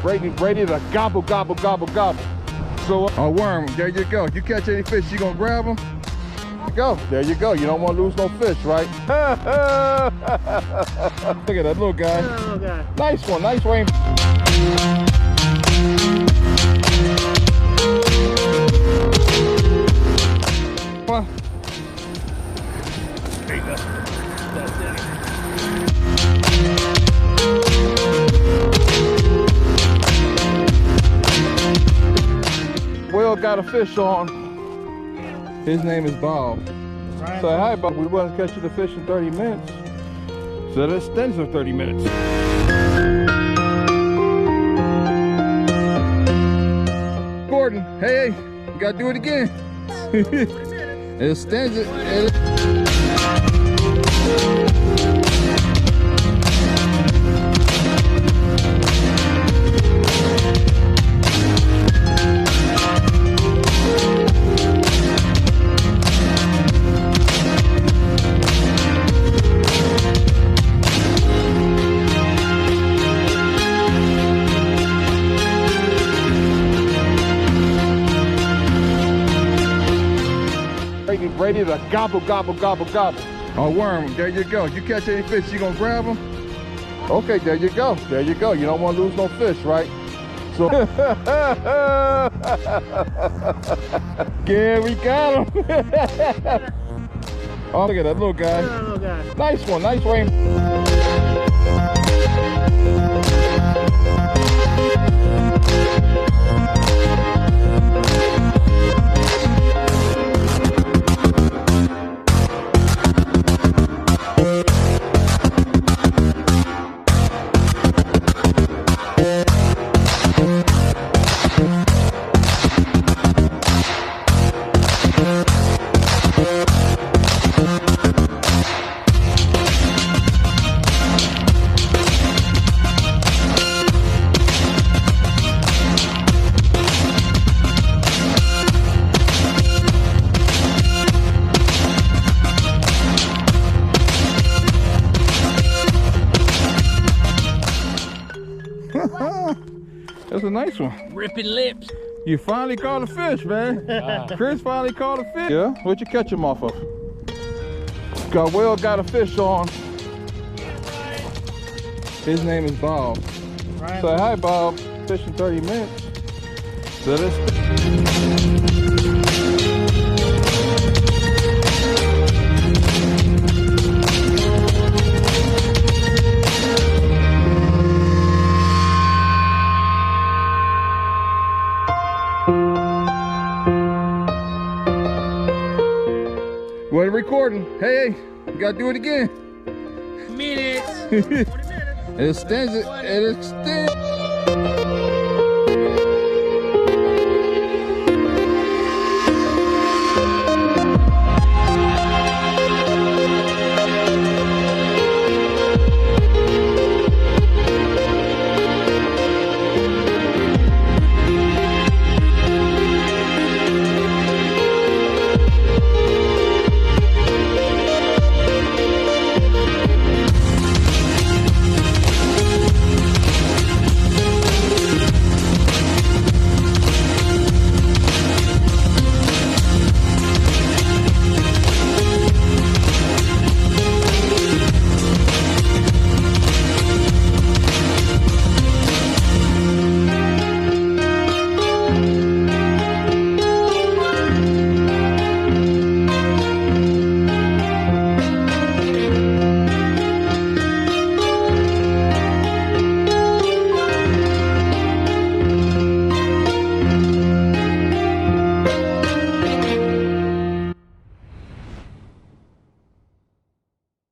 waiting ready to gobble, gobble, gobble, gobble. So a worm, there you go. You catch any fish, you gonna grab them? Go, there you go. You don't want to lose no fish, right? Look at that little guy. Little guy. Nice one, nice rain. Come on. There you go. That's it. Will got a fish on. His name is Bob. Ryan. Say hi, Bob. We wasn't catching the fish in 30 minutes. So that extends for 30 minutes. Gordon, hey, you gotta do it again. It extends it. Ready to gobble, gobble, gobble, gobble. A worm, there you go. You catch any fish, you gonna grab them? Okay, there you go. There you go. You don't want to lose no fish, right? So, yeah, we got him. Oh, look at that little guy. Little guy. Nice one, nice rain. That's a nice one. Ripping lips. You finally caught a fish, man. Chris finally caught a fish. Yeah? Where'd you catch him off of? Will got a fish on. His name is Bob. Ryan. Say hi, Bob. Fish in 30 minutes. So this. We're recording. Hey, you gotta do it again. Minutes. 40 minutes. It extends it. It extends.